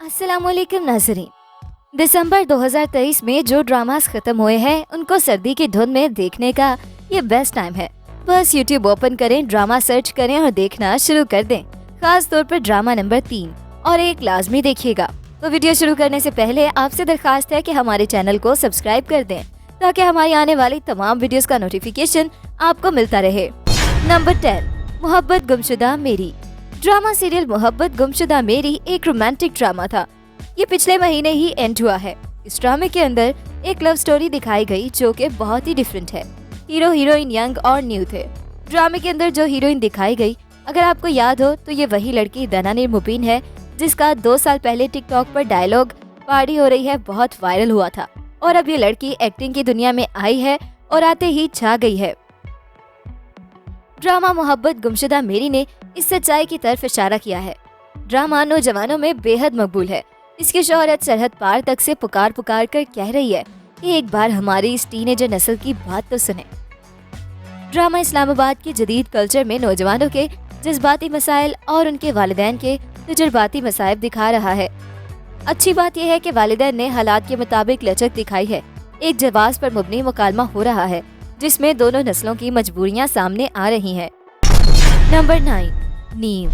अस्सलामुअलैकुम नाज़रीन। दिसंबर 2023 में जो ड्रामास खत्म हुए हैं उनको सर्दी की धुन में देखने का ये बेस्ट टाइम है। बस यूट्यूब ओपन करें, ड्रामा सर्च करें और देखना शुरू कर दें। खास तौर पर ड्रामा नंबर 3 और 1 लाजमी देखिएगा। तो वीडियो शुरू करने से पहले आपसे दरखास्त है कि हमारे चैनल को सब्सक्राइब कर दें ताकि हमारी आने वाली तमाम वीडियोस का नोटिफिकेशन आपको मिलता रहे। नंबर 10, मोहब्बत गुमशुदा मेरी। ड्रामा सीरियल मोहब्बत गुमशुदा मेरी एक रोमांटिक ड्रामा था। ये पिछले महीने ही एंड हुआ है। इस ड्रामे के अंदर एक लव स्टोरी दिखाई गई जो कि बहुत ही डिफरेंट है। हीरो हीरोइन यंग और न्यू थे। ड्रामे के अंदर जो हीरोइन दिखाई गई, अगर आपको याद हो तो ये वही लड़की दनानिर मुबीन है जिसका 2 साल पहले टिकटॉक पर डायलॉग पार्टी हो रही है बहुत वायरल हुआ था। और अब ये लड़की एक्टिंग की दुनिया में आई है और आते ही छा गई है। ड्रामा मोहब्बत गुमशुदा मेरी ने इस सच्चाई की तरफ इशारा किया है। ड्रामा नौजवानों में बेहद मकबूल है। इसकी शोहरत सरहद पार तक से पुकार पुकार कर कह रही है कि एक बार हमारी इस टीनेजर नस्ल की बात तो सुने। ड्रामा इस्लामाबाद के जदीद कल्चर में नौजवानों के जज्बाती मसाइल और उनके वालिदैन के तजुर्बाती मसाइब दिखा रहा है। अच्छी बात यह है कि वालिदैन ने हालात के मुताबिक लचक दिखाई है। एक जवाब पर मुबनी मुकालमा हो रहा है जिसमें दोनों नस्लों की मजबूरियां सामने आ रही हैं। नंबर 9, नीम।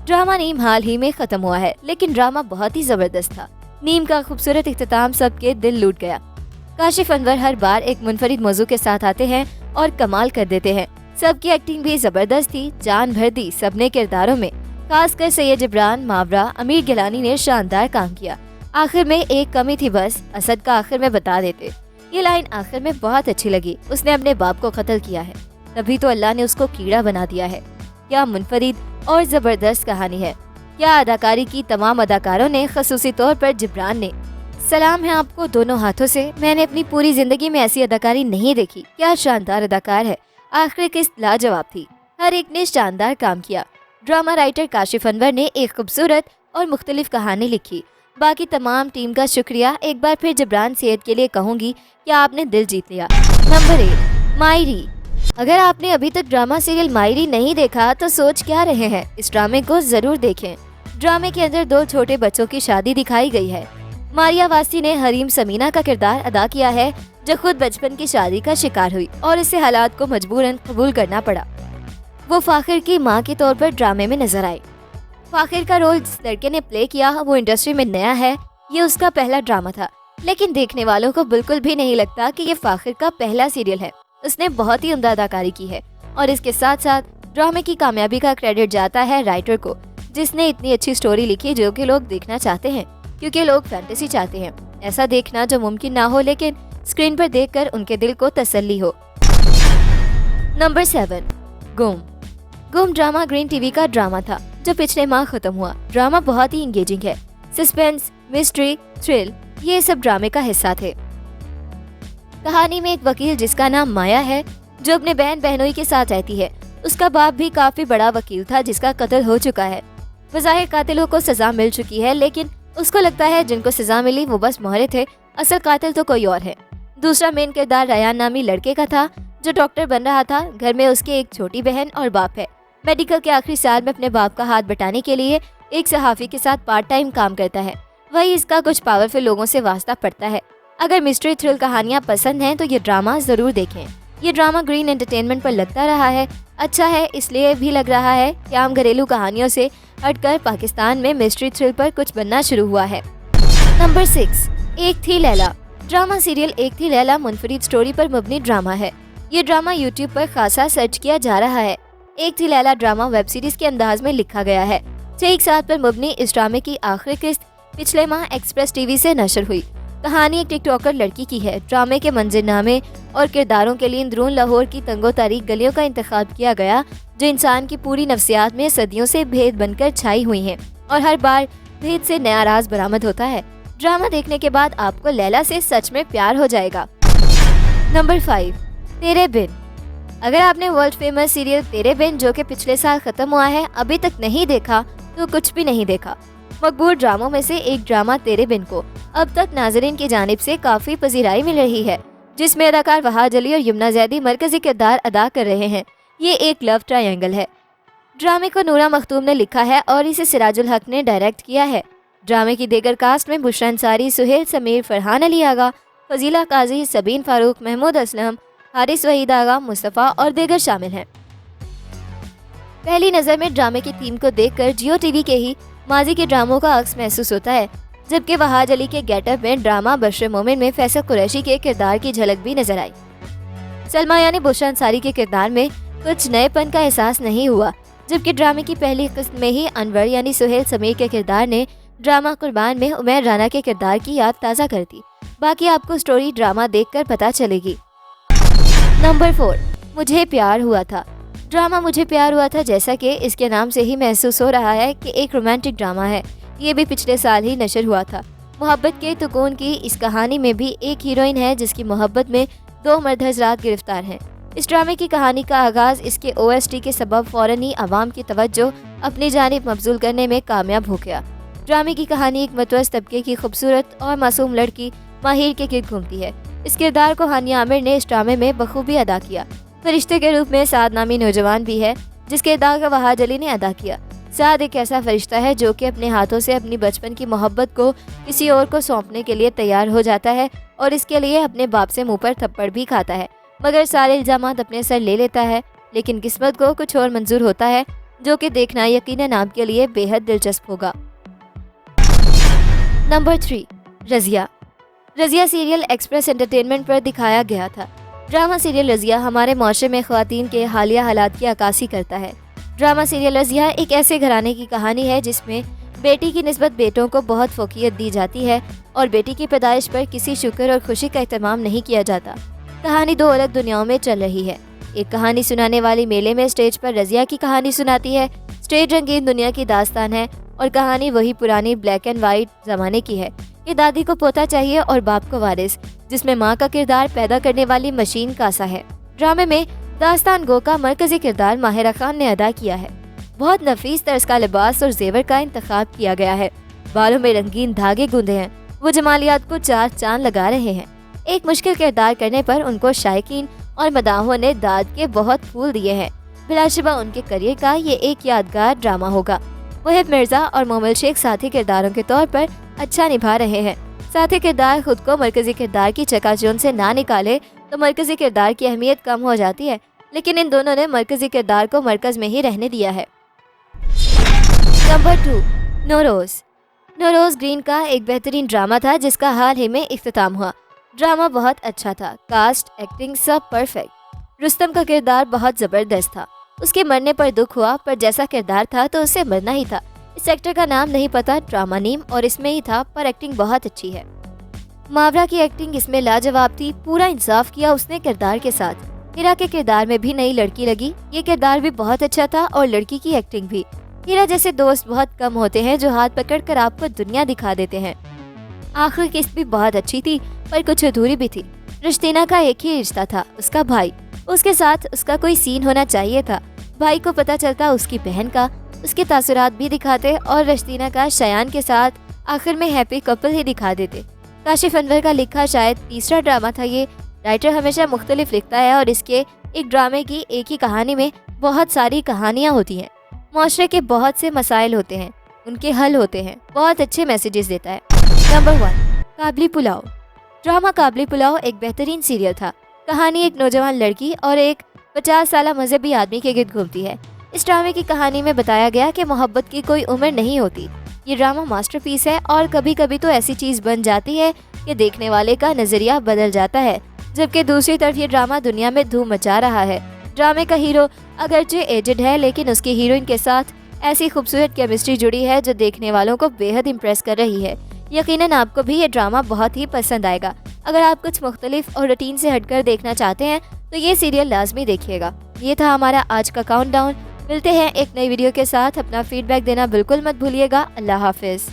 ड्रामा नीम हाल ही में खत्म हुआ है, लेकिन ड्रामा बहुत ही जबरदस्त था। नीम का खूबसूरत इख्तिताम सबके दिल लूट गया। काशिफ अनवर हर बार एक मुनफरिद मौजू के साथ आते हैं और कमाल कर देते हैं। सबकी एक्टिंग भी जबरदस्त थी, जान भर दी सबने किरदारों में। खासकर सैयद जिब्रान, मावरा, अमीर गिलानी ने शानदार काम किया। आखिर में एक कमी थी बस, असद का आखिर में बता देते। ये लाइन आखिर में बहुत अच्छी लगी। उसने अपने बाप को कत्ल किया है, तभी तो अल्लाह ने उसको कीड़ा बना दिया है। क्या मुनफरिद और जबरदस्त कहानी है। क्या अदाकारी की तमाम अदाकारों ने, खसूसी तौर पर जिब्रान ने। सलाम है आपको दोनों हाथों से। मैंने अपनी पूरी जिंदगी में ऐसी अदाकारी नहीं देखी। क्या शानदार अदाकार है। आखिरी किस्त लाजवाब थी। हर एक ने शानदार काम किया। ड्रामा राइटर काशिफ अनवर ने एक खूबसूरत और मुख्तलिफ कहानी लिखी। बाकी तमाम टीम का शुक्रिया। एक बार फिर जिब्रान सैयद के लिए कहूँगी कि आपने दिल जीत लिया। नंबर 8, मायरी। अगर आपने अभी तक ड्रामा सीरियल मायरी नहीं देखा तो सोच क्या रहे हैं, इस ड्रामे को जरूर देखें। ड्रामे के अंदर 2 छोटे बच्चों की शादी दिखाई गई है। मारिया वासी ने हरीम समीना का किरदार अदा किया है जो खुद बचपन की शादी का शिकार हुई और इसे हालात को मजबूरन कबूल करना पड़ा। वो फाखिर की माँ के तौर पर ड्रामे में नजर आई। फाखिर का रोल जिस लड़के ने प्ले किया वो इंडस्ट्री में नया है। ये उसका पहला ड्रामा था, लेकिन देखने वालों को बिल्कुल भी नहीं लगता कि ये फाखिर का पहला सीरियल है। उसने बहुत ही उम्दा अदाकारी की है और इसके साथ साथ ड्रामे की कामयाबी का क्रेडिट जाता है राइटर को, जिसने इतनी अच्छी स्टोरी लिखी जो कि लोग देखना चाहते हैं, क्योंकि लोग फैंटेसी चाहते हैं। ऐसा देखना जो मुमकिन ना हो, लेकिन स्क्रीन पर देखकर उनके दिल को तसल्ली हो। नंबर 7, गुम। गुम ड्रामा ग्रीन टीवी का ड्रामा था जो पिछले माह खत्म हुआ। ड्रामा बहुत ही इंगेजिंग है। सस्पेंस, मिस्ट्री, थ्रिल, ये सब ड्रामे का हिस्सा थे। कहानी में एक वकील जिसका नाम माया है जो अपने बहन बहनोई के साथ रहती है। उसका बाप भी काफी बड़ा वकील था जिसका कत्ल हो चुका है। बज़ाहिर कातिलों को सजा मिल चुकी है, लेकिन उसको लगता है जिनको सजा मिली वो बस मोहरे थे, असल कातिल तो कोई और है। दूसरा मेन किरदार रयान नामी लड़के का था जो डॉक्टर बन रहा था। घर में उसके एक छोटी बहन और बाप है। मेडिकल के आखिरी साल में अपने बाप का हाथ बटाने के लिए एक सहाफी के साथ पार्ट टाइम काम करता है। वही इसका कुछ पावरफुल लोगों से वास्ता पड़ता है। अगर मिस्ट्री थ्रिल कहानियाँ पसंद हैं तो ये ड्रामा जरूर देखें। ये ड्रामा ग्रीन एंटरटेनमेंट पर लगता रहा है। अच्छा है, इसलिए भी लग रहा है कि आम घरेलू कहानियों से हटकर पाकिस्तान में मिस्ट्री थ्रिल पर कुछ बनना शुरू हुआ है। नंबर 6, एक थी लैला। ड्रामा सीरियल एक थी लैला मुनफरिद स्टोरी पर मबनी ड्रामा है। ये ड्रामा यूट्यूब पर खासा सर्च किया जा रहा है। एक थी लैला ड्रामा वेब सीरीज के अंदाज में लिखा गया है। 6 साल पर मबनी इस ड्रामे की आखिरी किस्त पिछले माह एक्सप्रेस टीवी से नशर हुई। कहानी एक टिकटॉकर लड़की की है। ड्रामे के मंजरनामे और किरदारों के लिए अंदरून लाहौर की तंगो तारीख गलियों का इंतखाब किया गया जो इंसान की पूरी नफ्सियात में सदियों से भेद बनकर छाई हुई हैं और हर बार भेद से नया राज बरामद होता है। ड्रामा देखने के बाद आपको लैला से सच में प्यार हो जाएगा। नंबर 5, तेरे बिन। अगर आपने वर्ल्ड फेमस सीरियल तेरे बिन जो कि पिछले साल खत्म हुआ है अभी तक नहीं देखा तो कुछ भी नहीं देखा। मकबूल ड्रामों में से एक ड्रामा तेरे बिन को अब तक नाजरीन की जानिब से काफी पजीराई मिल रही है, जिसमें अदाकार वहाज अली और यमुना जैदी मरकजी किरदार अदा कर रहे हैं। ये एक लव ट्रायंगल है। ड्रामे को नूरा मखतूम ने लिखा है और इसे सिराजुल हक ने डायरेक्ट किया है। ड्रामे की देगर कास्ट में बुशरा अंसारी, सुहेल समीर, फरहान अली आगा, फजीला काजी, सबीन फारूक, महमूद असलम, हारिस वहीद आगा, मुस्तफ़ा और दीगर शामिल हैं। पहली नज़र में ड्रामे की थीम को देखकर जियो टीवी के ही माजी के ड्रामों का अक्स महसूस होता है, जबकि वहाज अली के गेटअप में ड्रामा बशर मोमिन में फैसल कुरैशी के किरदार की झलक भी नजर आई। सलमा यानी बुशरा अंसारी के किरदार में कुछ नएपन का एहसास नहीं हुआ, जबकि ड्रामे की पहली किस्त में ही अनवर यानी सुहेल समीर के किरदार ने ड्रामा कुर्बान में उमैर राना के किरदार की याद ताज़ा कर दी। बाकी आपको स्टोरी ड्रामा देखकर पता चलेगी। नंबर 4, मुझे प्यार हुआ था। ड्रामा मुझे प्यार हुआ था, जैसा कि इसके नाम से ही महसूस हो रहा है कि एक रोमांटिक ड्रामा है। ये भी पिछले साल ही नशर हुआ था। मोहब्बत के तुकून की इस कहानी में भी एक हीरोइन है जिसकी मोहब्बत में 2 मर्द हजरात गिरफ्तार हैं। इस ड्रामे की कहानी का आगाज इसके OST के सबब फौरन ही आवाम की तवज्जो अपनी जानिब मबजूल करने में कामयाब हो गया। ड्रामे की कहानी एक मतवस्त तबके की खूबसूरत और मासूम लड़की माहिर के गिर्द घूमती है। इस किरदार को हानिया आमिर ने इस ड्रामे में बखूबी अदा किया। फरिश्ते के रूप में साद नामी नौजवान भी है जिसके किरदार का वहाज अली ने अदा किया। साद एक ऐसा फरिश्ता है जो कि अपने हाथों से अपनी बचपन की मोहब्बत को किसी और को सौंपने के लिए तैयार हो जाता है और इसके लिए अपने बाप से मुंह पर थप्पड़ भी खाता है, मगर सारे इल्जामात अपने सर ले लेता है। लेकिन किस्मत को कुछ और मंजूर होता है जो कि देखना यकीनन आपके लिए बेहद दिलचस्प होगा। Number 3, Razia. Razia serial express entertainment पर दिखाया गया था। ड्रामा सीरियल रज़िया हमारे माशरे में ख़वातीन के हालिया हालात की अक्कासी करता है। ड्रामा सीरियल रज़िया एक ऐसे घराने की कहानी है जिसमें बेटी की निस्बत बेटों को बहुत फोकियत दी जाती है और बेटी की पैदाइश पर किसी शुक्र और खुशी का एहतमाम नहीं किया जाता। कहानी 2 अलग दुनियाओं में चल रही है। एक कहानी सुनाने वाली मेले में स्टेज पर रज़िया की कहानी सुनाती है। स्टेज रंगीन दुनिया की दास्तान है और कहानी वही पुरानी ब्लैक एंड वाइट ज़माने की है। ये दादी को पोता चाहिए और बाप को वारिस, जिसमें माँ का किरदार पैदा करने वाली मशीन कासा है। ड्रामे में दास्तान गो का मरकजी किरदार माहिरा खान ने अदा किया है। बहुत नफीस तर्ज का लिबास और जेवर का इंतखाब किया गया है। बालों में रंगीन धागे गूंधे हैं। वो जमालियात को 4 चांद लगा रहे हैं। एक मुश्किल किरदार करने पर उनको शायकीन और मदाहों ने दाद के बहुत फूल दिए हैं। बिलाशुबा उनके करियर का ये एक यादगार ड्रामा होगा। वहीद मिर्जा और मोमिल शेख साथी किरदारों के तौर पर अच्छा निभा रहे हैं। साथी किरदार खुद को मरकजी किरदार की चकाचौंध से ना निकाले तो मरकजी किरदार की अहमियत कम हो जाती है, लेकिन इन दोनों ने मरकजी किरदार को मरकज में ही रहने दिया है। नंबर 2, नौरोज। नौरोज ग्रीन का एक बेहतरीन ड्रामा था जिसका हाल ही में इख्तिताम हुआ। ड्रामा बहुत अच्छा था, कास्ट, एक्टिंग सब परफेक्ट। रुस्तम का किरदार बहुत ज़बरदस्त था। उसके मरने पर दुख हुआ, पर जैसा किरदार था तो उसे मरना ही था। इस एक्टर का नाम नहीं पता, ड्रामा नेम और इसमें ही था, पर एक्टिंग बहुत अच्छी है। मावरा की एक्टिंग इसमें लाजवाब थी। पूरा इंसाफ किया उसने किरदार के साथ। हीरा के किरदार में भी नई लड़की लगी। ये किरदार भी बहुत अच्छा था और लड़की की एक्टिंग भी। हीरा जैसे दोस्त बहुत कम होते हैं जो हाथ पकड़कर आपको दुनिया दिखा देते हैं। आखिरी किस्त भी बहुत अच्छी थी, पर कुछ अधूरी भी थी। रश्तीना का एक ही रिश्ता था, उसका भाई। उसके साथ उसका कोई सीन होना चाहिए था। भाई को पता चलता उसकी बहन का, उसके तासुरात भी दिखाते और रश्तीना का शयान के साथ आखिर में हैप्पी कपल ही दिखा देते। काशिफ अनवर का लिखा शायद तीसरा ड्रामा था ये। राइटर हमेशा मुख्तलिफ लिखता है और इसके एक ड्रामे की एक ही कहानी में बहुत सारी कहानियाँ होती हैं। माशरे के बहुत से मसाइल होते हैं, उनके हल होते हैं। बहुत अच्छे मैसेजेस देता है। नंबर 1, काबली पुलाव। ड्रामा काबली पुलाव एक बेहतरीन सीरियल था। कहानी एक नौजवान लड़की और एक 50 साल मजहबी आदमी के गिर्द घूमती है। इस ड्रामे की कहानी में बताया गया कि मोहब्बत की कोई उम्र नहीं होती। ये ड्रामा मास्टरपीस है और कभी कभी तो ऐसी चीज़ बन जाती है कि देखने वाले का नज़रिया बदल जाता है। जबकि दूसरी तरफ ये ड्रामा दुनिया में धूम मचा रहा है। ड्रामे का हीरो अगरचे एजेड है, लेकिन उसकी हीरोइन के साथ ऐसी खूबसूरत केमिस्ट्री जुड़ी है जो देखने वालों को बेहद इम्प्रेस कर रही है। यकीनन आपको भी ये ड्रामा बहुत ही पसंद आएगा। अगर आप कुछ मुख्तलिफ और रूटीन से हटकर देखना चाहते हैं तो ये सीरियल लाजमी देखिएगा। ये था हमारा आज का काउंटडाउन। मिलते हैं एक नई वीडियो के साथ। अपना फीडबैक देना बिल्कुल मत भूलिएगा। अल्लाह हाफिज़।